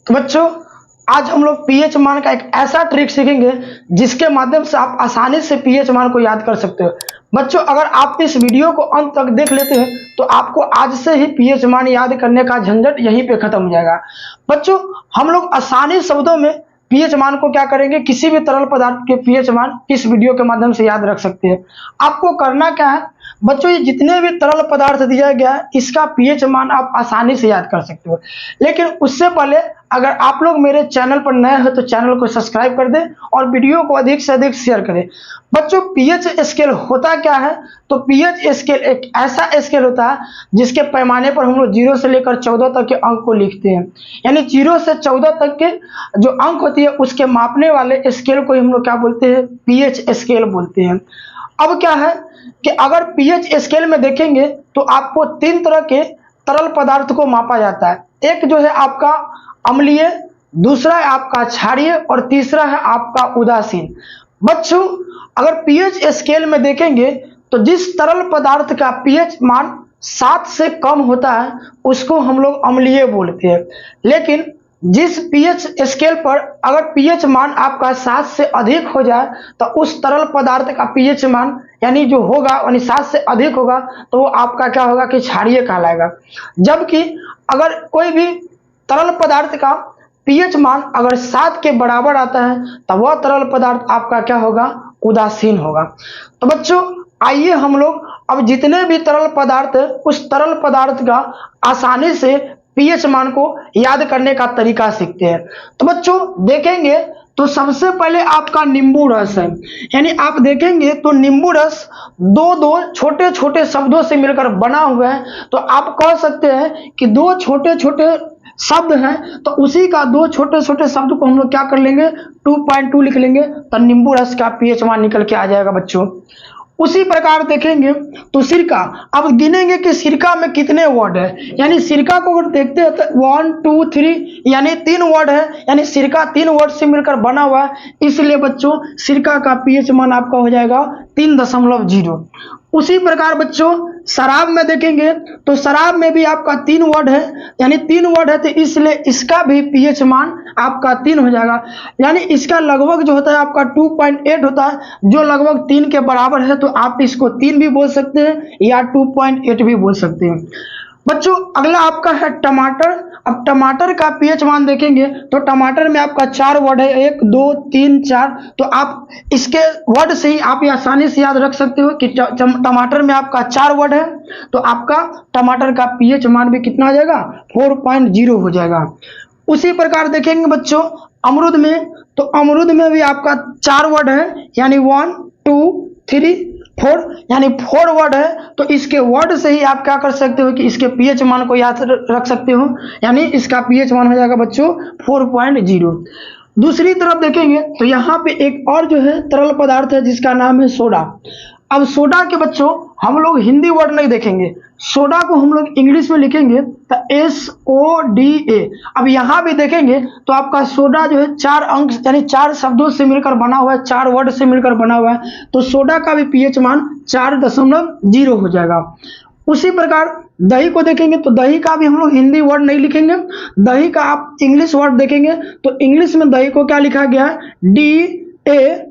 तो बच्चों आज हम लोग पीएच मान का एक ऐसा ट्रिक सीखेंगे जिसके माध्यम से आप आसानी से पीएच मान को याद कर सकते हो। बच्चों अगर आप इस वीडियो को अंत तक देख लेते हैं तो आपको आज से ही पीएच मान याद करने का झंझट यहीं पे खत्म हो जाएगा। बच्चों हम लोग आसानी शब्दों में पीएच मान को क्या करेंगे, किसी भी तरल पदार्थ के पीएच मान इस वीडियो के माध्यम से याद रख सकते हैं। आपको करना क्या है बच्चों, ये जितने भी तरल पदार्थ दिया गया है इसका पीएच मान आप आसानी से याद कर सकते हो। लेकिन उससे पहले अगर आप लोग मेरे चैनल पर नए हैं तो चैनल को सब्सक्राइब कर दें और वीडियो को अधिक से अधिक शेयर करें। बच्चों पीएच स्केल होता क्या है, तो पीएच स्केल एक ऐसा स्केल होता है जिसके पैमाने पर हम लोग 0 से लेकर 14 तक के अंक को लिखते हैं। यानी 0 से 14 तक के जो अंक होती है उसके मापने वाले स्केल को हम लोग क्या बोलते हैं, पीएच स्केल बोलते हैं। अब क्या है कि अगर पीएच स्केल में देखेंगे तो आपको 3 तरह के तरल पदार्थ को मापा जाता है। एक जो है आपका अम्लीय, दूसरा है आपका क्षारीय और तीसरा है आपका उदासीन। बच्चों अगर पीएच स्केल में देखेंगे तो जिस तरल पदार्थ का पीएच मान 7 से कम होता है उसको हम लोग अम्लीय बोलते हैं। लेकिन जिस पीएच स्केल पर अगर पीएच मान आपका 7 से अधिक हो जाए तो उस तरल पदार्थ का पीएच मान यानी जो होगा यानी 7 से अधिक होगा तो वो आपका क्या होगा कि क्षारीय कहलाएगा। जबकि अगर कोई भी तरल पदार्थ का पीएच मान अगर 7 के बराबर आता है तो वह तरल पदार्थ आपका क्या होगा, उदासीन होगा। तो बच्चों आइए हम लोग अब जितने भी तरल पदार्थ है उस तरल पदार्थ का आसानी से पीएच मान को याद करने का तरीका सीखते हैं। तो बच्चों देखेंगे तो सबसे पहले आपका नींबू रस है, यानी आप देखेंगे तो नींबू रस दो छोटे छोटे शब्दों से मिलकर बना हुआ है। तो आप कह सकते हैं कि 2 छोटे छोटे शब्द हैं तो उसी का 2 छोटे छोटे शब्द को हम लोग क्या कर लेंगे, 2.2 लिख लेंगे तो नींबू रस का पीएच मान निकल के आ जाएगा। बच्चों उसी प्रकार देखेंगे तो सिरका, अब गिनेंगे कि सिरका में कितने वर्ड है, यानी सिरका को अगर देखते हैं तो 1 2 3 यानी 3 वर्ड है, यानी सिरका 3 वर्ड से मिलकर बना हुआ है। इसलिए बच्चों सिरका का पीएच मान आपका हो जाएगा 3.0। उसी प्रकार बच्चों शराब में देखेंगे तो शराब में भी आपका 3 वर्ड है, यानी 3 वर्ड है तो इसलिए इसका भी पीएच मान आपका 3 हो जाएगा। यानी इसका लगभग जो होता है आपका 2.8 होता है जो लगभग 3 के बराबर है। तो आप इसको 3 भी बोल सकते हैं या 2.8 भी बोल सकते हैं। बच्चों अगला आपका है टमाटर। अब टमाटर का पीएच मान देखेंगे तो टमाटर में आपका 4 वर्ड है, 1 2 3 4। तो आप इसके वर्ड से ही आप आसानी से याद रख सकते हो कि टमाटर में आपका 4 वर्ड है तो आपका टमाटर का पीएच मान भी कितना हो जाएगा, 4.0 हो जाएगा। उसी प्रकार देखेंगे बच्चों अमरूद में, तो अमरूद में भी आपका 4 वर्ड है, यानी 1 2 3 4 यानी 4 वर्ड है। तो इसके वर्ड से ही आप क्या कर सकते हो कि इसके पीएच मान को याद रख सकते हो, यानी इसका पीएच मान हो जाएगा बच्चों 4.0। दूसरी तरफ देखेंगे तो यहाँ पे एक और जो है तरल पदार्थ है जिसका नाम है सोडा। अब सोडा के बच्चों हम लोग हिंदी वर्ड नहीं देखेंगे, सोडा को हम लोग इंग्लिश में लिखेंगे तो SODA। अब यहाँ भी देखेंगे तो आपका सोडा जो है 4 अंक यानी 4 शब्दों से मिलकर बना हुआ है, 4 वर्ड से मिलकर बना हुआ है। तो सोडा का भी पीएच मान 4.0 हो जाएगा। उसी प्रकार दही को देखेंगे तो दही का भी हम लोग हिंदी वर्ड नहीं लिखेंगे, दही का आप इंग्लिश वर्ड देखेंगे तो इंग्लिश में दही को क्या लिखा गया है, DAHI,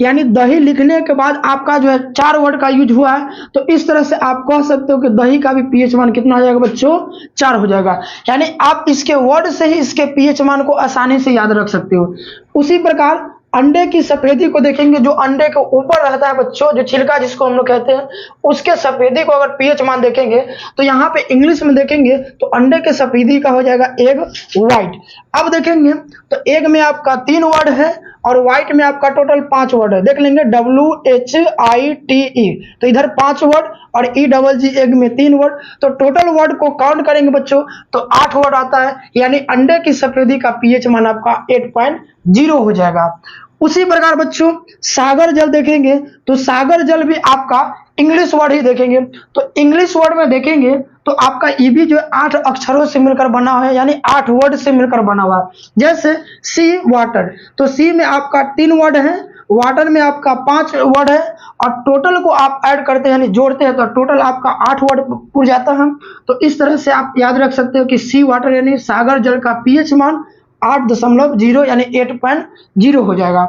यानी दही लिखने के बाद आपका जो है 4 वर्ड का यूज हुआ है। तो इस तरह से आप कह सकते हो कि दही का भी पीएच मान कितना हो जाएगा बच्चों, 4 हो जाएगा। यानी आप इसके वर्ड से ही इसके पीएच मान को आसानी से याद रख सकते हो। उसी प्रकार अंडे की सफेदी को देखेंगे, जो अंडे के ऊपर रहता है बच्चों, जो छिलका जिसको हम लोग कहते हैं, उसके सफेदी को अगर पीएच मान देखेंगे तो यहाँ पे इंग्लिश में देखेंगे तो अंडे के सफेदी का हो जाएगा एग व्हाइट। अब देखेंगे तो एग में आपका 3 वर्ड है और व्हाइट में आपका टोटल 5 वर्ड है। देख लेंगे WHITE, तो इधर 5 वर्ड और EGG एग में 3 वर्ड। तो टोटल वर्ड को काउंट करेंगे बच्चों तो 8 वर्ड आता है, यानी अंडे की सफेदी का पीएच मान आपका 8.0 हो जाएगा। उसी प्रकार बच्चों सागर जल देखेंगे तो सागर जल भी आपका इंग्लिश वर्ड ही देखेंगे। तो इंग्लिश वर्ड में देखेंगे तो आपका ये भी जो 8 अक्षरों से मिलकर बना हुआ है, यानी 8 वर्ड से मिलकर बना हुआ है। जैसे सी वाटर, तो सी में आपका 3 वर्ड है, वाटर में आपका 5 वर्ड है और टोटल को आप ऐड करते हैं यानी जोड़ते हैं तो टोटल आपका 8 वर्ड पूर जाता है। तो इस तरह से आप याद रख सकते हो कि सी वाटर यानी सागर जल का पीएच मान 8.0 यानी 8.0 हो जाएगा।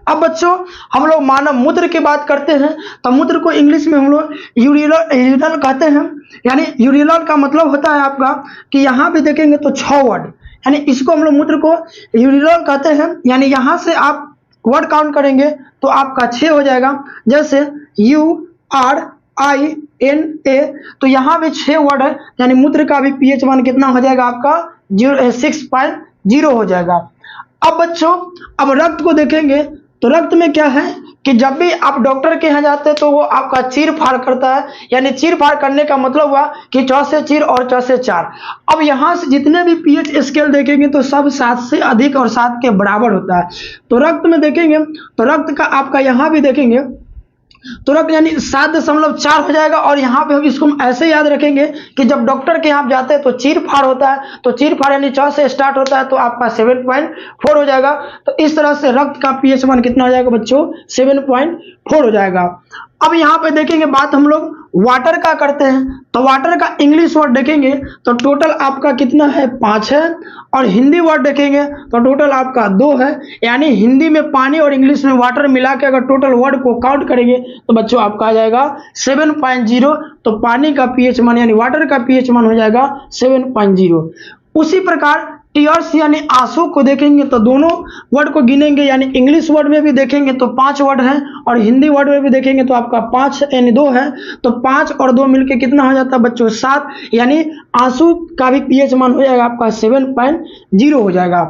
अब बच्चों हम लोग मानव मूत्र की बात करते हैं तो मूत्र को इंग्लिश में हम लोग यूरिनल कहते हैं। यानी यूरिनल का मतलब होता है आपका कि यहाँ भी देखेंगे तो 6 वर्ड, यानी इसको हम लोग मूत्र को यूरिनल कहते हैं। यानी यहाँ से आप वर्ड काउंट करेंगे तो आपका 6 हो जाएगा, जैसे URINA, तो यहाँ भी 6 वर्ड है, यानी मूत्र का भी पीएच मान कितना हो जाएगा आपका 6.0 हो जाएगा। अब बच्चों अब रक्त को देखेंगे तो रक्त में क्या है कि जब भी आप डॉक्टर के यहाँ जाते हैं तो वो आपका चीर फाड़ करता है, यानी चीर फाड़ करने का मतलब हुआ कि 4 से चीर और 4 से 4। अब यहाँ से जितने भी पीएच स्केल देखेंगे तो सब 7 से अधिक और 7 के बराबर होता है। तो रक्त में देखेंगे तो रक्त का आपका यहाँ भी देखेंगे तो रक्त यानी 7.4 हो जाएगा। और यहाँ पे हम इसको ऐसे याद रखेंगे कि जब डॉक्टर के यहाँ जाते हैं तो चीर फाड़ होता है, तो चीर फाड़ यानी 4 से स्टार्ट होता है तो आपका 7.4 हो जाएगा। तो इस तरह से रक्त का पीएच मान कितना हो जाएगा बच्चों 7.4 हो जाएगा। अब यहाँ पे देखेंगे बात हम लोग वाटर का करते हैं तो वाटर का इंग्लिश वर्ड देखेंगे तो टोटल आपका कितना है 5 है, और हिंदी वर्ड देखेंगे तो टोटल आपका 2 है। यानी हिंदी में पानी और इंग्लिश में वाटर मिला के अगर टोटल वर्ड को काउंट करेंगे तो बच्चों आपका आ जाएगा 7.0। तो पानी का पीएच मान यानी वाटर का पीएच मान हो जाएगा 7.0। उसी प्रकार टीयर्स यानी आंसू को देखेंगे तो दोनों वर्ड को गिनेंगे, यानी इंग्लिश वर्ड में भी देखेंगे तो 5 वर्ड है और हिंदी वर्ड में भी देखेंगे तो आपका 5 यानी 2 है। तो 5 और 2 मिलके कितना हो जाता है बच्चों 7, यानी आंसू का भी पीएच मान हो जाएगा आपका 7.0 हो जाएगा।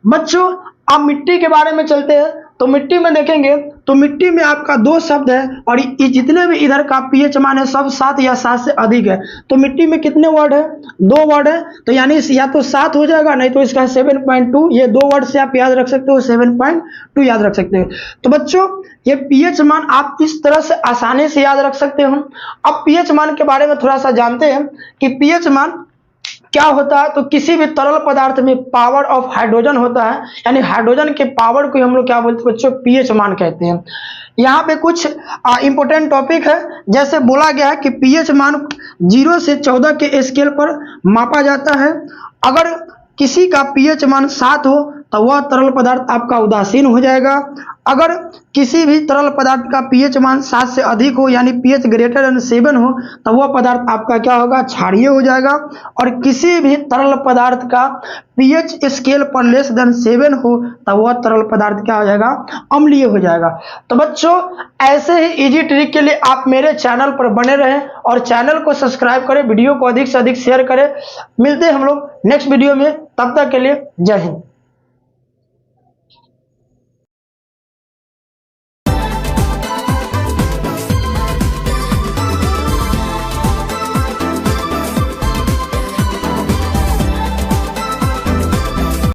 बच्चों अब मिट्टी के बारे में चलते हैं तो मिट्टी में देखेंगे तो मिट्टी में आपका 2 शब्द है और ये जितने भी इधर का पीएच मान है सब 7 या 7 से अधिक है। तो मिट्टी में कितने वर्ड है 2 वर्ड है, तो यानी या तो 7 हो जाएगा नहीं तो इसका 7.2। ये 2 वर्ड से आप याद रख सकते हो 7.2 याद रख सकते हो। तो बच्चों ये पीएच मान आप इस तरह से आसानी से याद रख सकते हो। अब पीएच मान के बारे में थोड़ा सा जानते हैं कि पीएच मान क्या होता है। तो किसी भी तरल पदार्थ में पावर ऑफ हाइड्रोजन होता है, यानी हाइड्रोजन के पावर को हम लोग क्या बोलते हैं बच्चों पीएच मान कहते हैं। यहाँ पे कुछ इंपॉर्टेंट टॉपिक है, जैसे बोला गया है कि पीएच मान 0 से 14 के स्केल पर मापा जाता है। अगर किसी का पीएच मान 7 हो तो वह तरल पदार्थ आपका उदासीन हो जाएगा। अगर किसी भी तरल पदार्थ का पीएच मान 7 से अधिक हो यानी पीएच ग्रेटर देन 7 हो तो वह पदार्थ आपका क्या होगा क्षारीय हो जाएगा। और किसी भी तरल पदार्थ का पीएच स्केल पर लेस देन 7 हो तो वह तरल पदार्थ क्या हो जाएगा अम्लीय हो जाएगा। तो बच्चों ऐसे ही इजी ट्रिक के लिए आप मेरे चैनल पर बने रहें और चैनल को सब्सक्राइब करें, वीडियो को अधिक से अधिक शेयर करें। मिलते हैं हम लोग नेक्स्ट वीडियो में, तब तक के लिए जय हिंद।